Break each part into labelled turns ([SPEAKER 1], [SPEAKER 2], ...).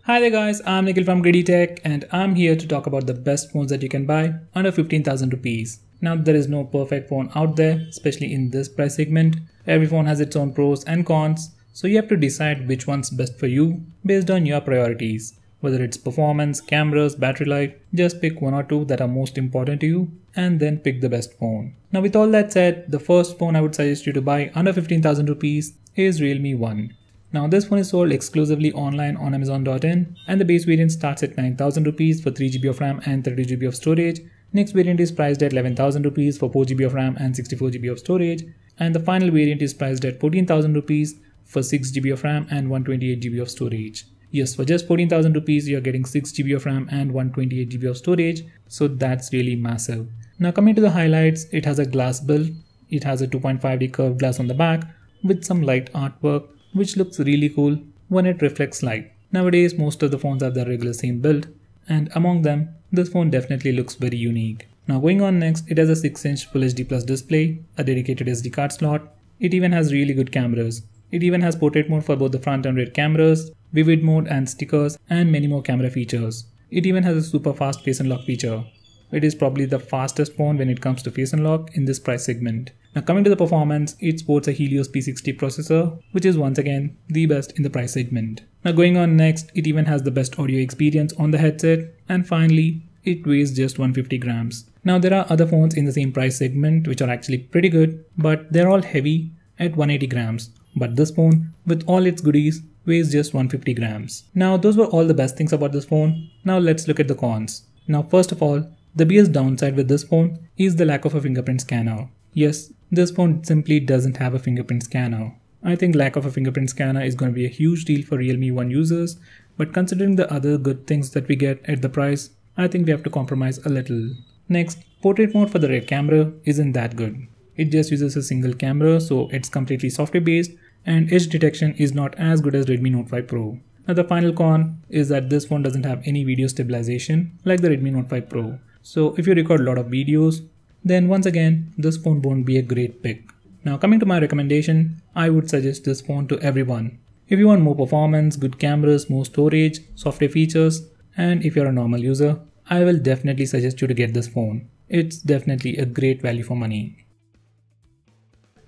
[SPEAKER 1] Hi there guys, I'm Nikhil from Greedy Tech and I'm here to talk about the best phones that you can buy under 15,000 rupees. Now there is no perfect phone out there, especially in this price segment. Every phone has its own pros and cons, so you have to decide which one's best for you based on your priorities. Whether it's performance, cameras, battery life, just pick one or two that are most important to you and then pick the best phone. Now with all that said, the first phone I would suggest you to buy under 15,000 rupees is Realme 1. Now this phone is sold exclusively online on Amazon.in and the base variant starts at 9,000 rupees for 3GB of RAM and 32GB of storage. Next variant is priced at 11,000 rupees for 4GB of RAM and 64GB of storage. And the final variant is priced at 14,000 rupees for 6GB of RAM and 128GB of storage. Yes, for just 14,000 rupees you're getting 6GB of RAM and 128GB of storage, so that's really massive. Now coming to the highlights, it has a glass build. It has a 2.5D curved glass on the back with some light artwork, which looks really cool when it reflects light. Nowadays, most of the phones have the regular same build, and among them, this phone definitely looks very unique. Now going on next, it has a 6-inch Full HD Plus display, a dedicated SD card slot. It even has really good cameras. It even has portrait mode for both the front and rear cameras, vivid mode and stickers, and many more camera features. It even has a super fast face unlock feature. It is probably the fastest phone when it comes to face unlock in this price segment. Now coming to the performance, it sports a Helios P60 processor, which is once again the best in the price segment. Now going on next, it even has the best audio experience on the headset, and finally, it weighs just 150 grams. Now there are other phones in the same price segment which are actually pretty good, but they're all heavy at 180 grams. But this phone, with all its goodies, weighs just 150 grams. Now those were all the best things about this phone. Now let's look at the cons. Now first of all, the biggest downside with this phone is the lack of a fingerprint scanner. Yes, this phone simply doesn't have a fingerprint scanner. I think lack of a fingerprint scanner is going to be a huge deal for Realme 1 users, but considering the other good things that we get at the price, I think we have to compromise a little. Next, portrait mode for the rear camera isn't that good. It just uses a single camera, so it's completely software based, and edge detection is not as good as Redmi Note 5 Pro. Now the final con is that this phone doesn't have any video stabilization like the Redmi Note 5 Pro. So if you record a lot of videos, then once again, this phone won't be a great pick. Now coming to my recommendation, I would suggest this phone to everyone. If you want more performance, good cameras, more storage, software features, and if you're a normal user, I will definitely suggest you to get this phone. It's definitely a great value for money.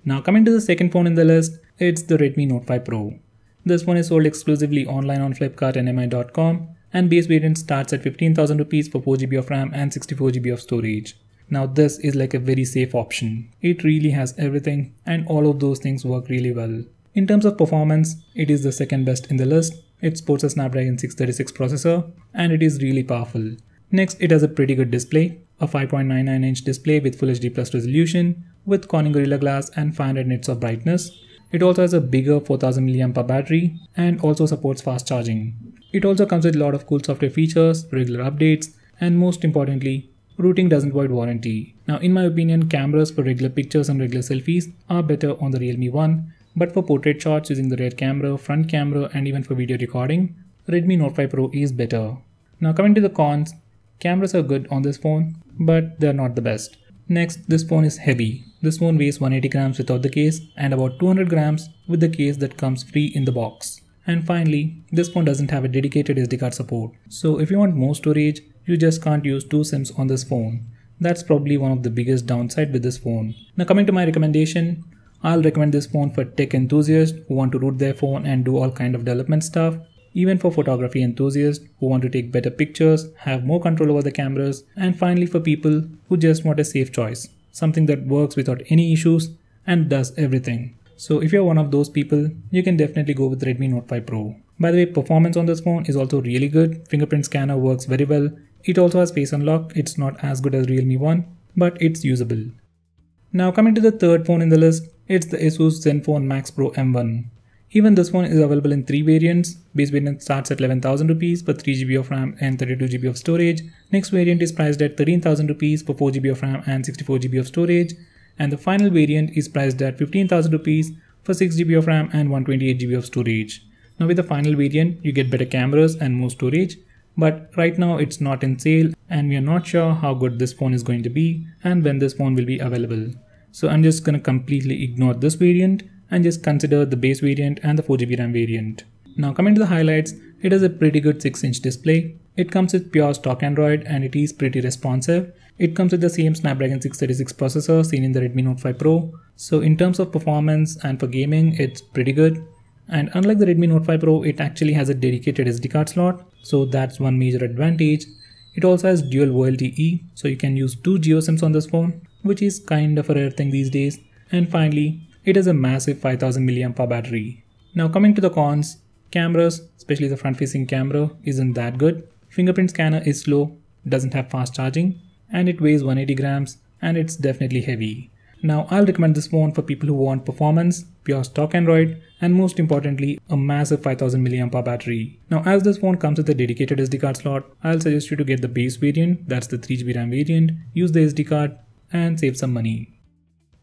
[SPEAKER 1] Now coming to the second phone in the list, it's the Redmi Note 5 Pro. This phone is sold exclusively online on Flipkart and Mi.com, and base variant starts at 15,000 rupees for 4GB of RAM and 64GB of storage. Now this is like a very safe option. It really has everything and all of those things work really well. In terms of performance, it is the second best in the list. It sports a Snapdragon 636 processor and it is really powerful. Next, it has a pretty good display, a 5.99-inch display with Full HD Plus resolution with Corning Gorilla Glass and 500 nits of brightness. It also has a bigger 4000 mAh battery and also supports fast charging. It also comes with a lot of cool software features, regular updates, and most importantly, routing doesn't void warranty. Now in my opinion, cameras for regular pictures and regular selfies are better on the Realme 1, but for portrait shots using the rear camera, front camera, and even for video recording, Redmi Note 5 Pro is better. Now coming to the cons, cameras are good on this phone, but they're not the best. Next, this phone is heavy. This phone weighs 180 grams without the case and about 200 grams with the case that comes free in the box. And finally, this phone doesn't have a dedicated SD card support. So if you want more storage, you just can't use 2 SIMs on this phone. That's probably one of the biggest downside with this phone. Now coming to my recommendation, I'll recommend this phone for tech enthusiasts who want to root their phone and do all kind of development stuff. Even for photography enthusiasts who want to take better pictures, have more control over the cameras, and finally for people who just want a safe choice. Something that works without any issues and does everything. So if you're one of those people, you can definitely go with Redmi Note 5 Pro. By the way, performance on this phone is also really good. Fingerprint scanner works very well. It also has face unlock. It's not as good as Realme 1, but it's usable. Now coming to the third phone in the list, it's the Asus ZenFone Max Pro M1. Even this phone is available in 3 variants. Base variant starts at 11,000 rupees for 3GB of RAM and 32GB of storage. Next variant is priced at 13,000 rupees for 4GB of RAM and 64GB of storage. And the final variant is priced at 15,000 rupees for 6GB of RAM and 128GB of storage. Now with the final variant, you get better cameras and more storage, but right now it's not in sale and we are not sure how good this phone is going to be and when this phone will be available. So I'm just gonna completely ignore this variant and just consider the base variant and the 4GB RAM variant. Now coming to the highlights, It has a pretty good 6-inch display. It comes with pure stock Android and it is pretty responsive. It comes with the same Snapdragon 636 processor seen in the Redmi Note 5 Pro. So in terms of performance and for gaming, it's pretty good. And unlike the Redmi Note 5 Pro, it actually has a dedicated SD card slot. So that's one major advantage. It also has dual VoLTE, so you can use 2 Jio SIMs on this phone, which is kind of a rare thing these days. And finally, it has a massive 5000 mAh battery. Now coming to the cons, cameras, especially the front-facing camera, isn't that good. Fingerprint scanner is slow, doesn't have fast charging, and it weighs 180 grams and it's definitely heavy. Now I'll recommend this phone for people who want performance, pure stock Android, and most importantly, a massive 5000 mAh battery. Now as this phone comes with a dedicated SD card slot, I'll suggest you to get the base variant, that's the 3GB RAM variant, use the SD card and save some money.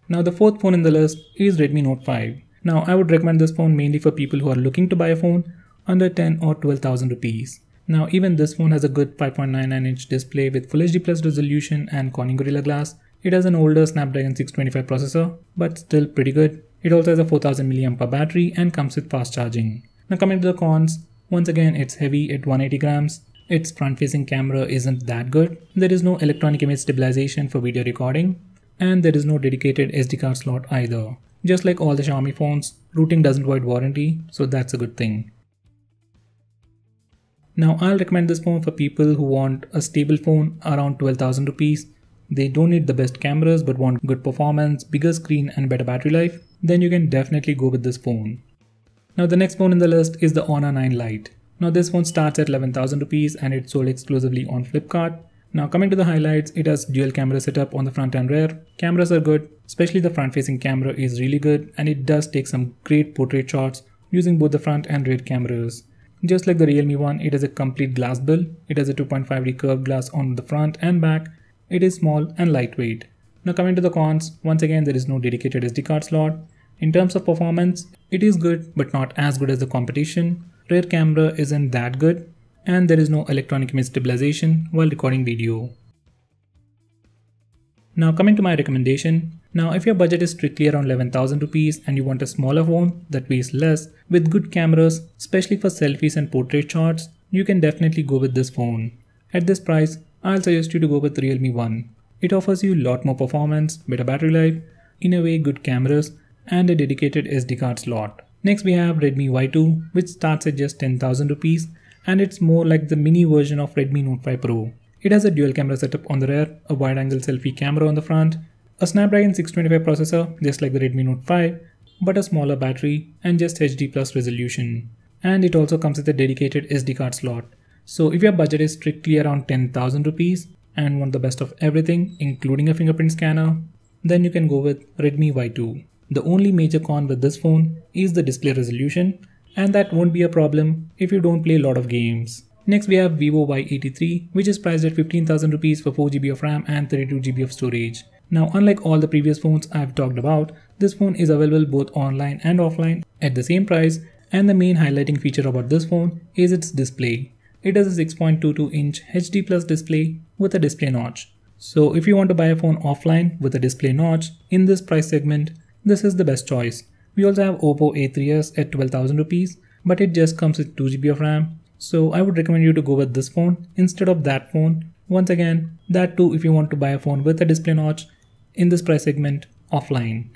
[SPEAKER 1] Now the fourth phone in the list is Redmi Note 5. Now I would recommend this phone mainly for people who are looking to buy a phone under 10 or 12,000 rupees. Now even this phone has a good 5.99-inch display with Full HD Plus resolution and Corning Gorilla Glass. It has an older Snapdragon 625 processor, but still pretty good. It also has a 4000 mAh battery and comes with fast charging. Now coming to the cons, once again it's heavy at 180 grams. Its front-facing camera isn't that good. There is no electronic image stabilization for video recording, and there is no dedicated SD card slot either. Just like all the Xiaomi phones, routing doesn't void warranty, so that's a good thing. Now I'll recommend this phone for people who want a stable phone around 12,000 rupees. They don't need the best cameras but want good performance, bigger screen and better battery life, then you can definitely go with this phone. Now the next phone in the list is the Honor 9 Lite. Now this phone starts at 11,000 rupees and it's sold exclusively on Flipkart. Now coming to the highlights, it has dual camera setup on the front and rear. Cameras are good, especially the front facing camera is really good and it does take some great portrait shots using both the front and rear cameras. Just like the Realme one, it has a complete glass build. It has a 2.5D curved glass on the front and back. It is small and lightweight. Now coming to the cons, once again there is no dedicated SD card slot. In terms of performance, it is good but not as good as the competition. Rear camera isn't that good and there is no electronic image stabilization while recording video. Now coming to my recommendation. Now if your budget is strictly around 11,000 rupees and you want a smaller phone that weighs less with good cameras, especially for selfies and portrait shots, you can definitely go with this phone. At this price, I'll suggest you to go with Realme 1. It offers you a lot more performance, better battery life, in a way good cameras, and a dedicated SD card slot. Next we have Redmi Y2, which starts at just 10,000 rupees and it's more like the mini version of Redmi Note 5 Pro. It has a dual camera setup on the rear, a wide angle selfie camera on the front, a Snapdragon 625 processor just like the Redmi Note 5, but a smaller battery and just HD Plus resolution. And it also comes with a dedicated SD card slot. So if your budget is strictly around 10,000 rupees and want the best of everything including a fingerprint scanner, then you can go with Redmi Y2. The only major con with this phone is the display resolution, and that won't be a problem if you don't play a lot of games. Next we have Vivo Y83, which is priced at 15,000 rupees for 4GB of RAM and 32GB of storage. Now unlike all the previous phones I've talked about, this phone is available both online and offline at the same price, and the main highlighting feature about this phone is its display. It has a 6.22-inch HD Plus display with a display notch. So if you want to buy a phone offline with a display notch in this price segment, this is the best choice. We also have Oppo A3s at 12,000 rupees, but it just comes with 2GB of RAM. So I would recommend you to go with this phone instead of that phone. Once again, that too if you want to buy a phone with a display notch in this price segment offline.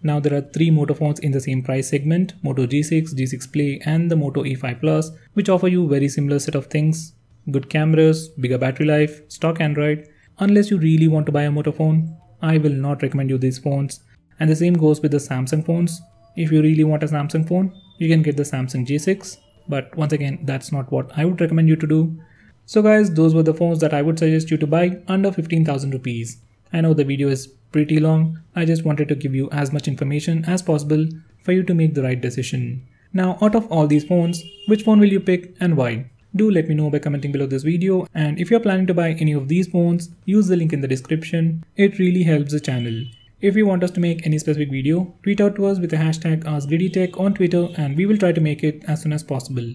[SPEAKER 1] Now there are 3 Moto phones in the same price segment, Moto G6, G6 Play and the Moto E5 Plus, which offer you very similar set of things. Good cameras, bigger battery life, stock Android. Unless you really want to buy a Moto phone, I will not recommend you these phones. And the same goes with the Samsung phones. If you really want a Samsung phone, you can get the Samsung J6. But once again, that's not what I would recommend you to do. So guys, those were the phones that I would suggest you to buy under 15,000 rupees. I know the video is pretty long. I just wanted to give you as much information as possible for you to make the right decision. Now out of all these phones, which phone will you pick and why? Do let me know by commenting below this video, and if you're planning to buy any of these phones, use the link in the description. It really helps the channel. If you want us to make any specific video, tweet out to us with the hashtag AskGreedyTech on Twitter and we will try to make it as soon as possible.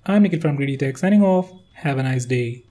[SPEAKER 1] I'm Nikhil from Greedy Tech signing off. Have a nice day.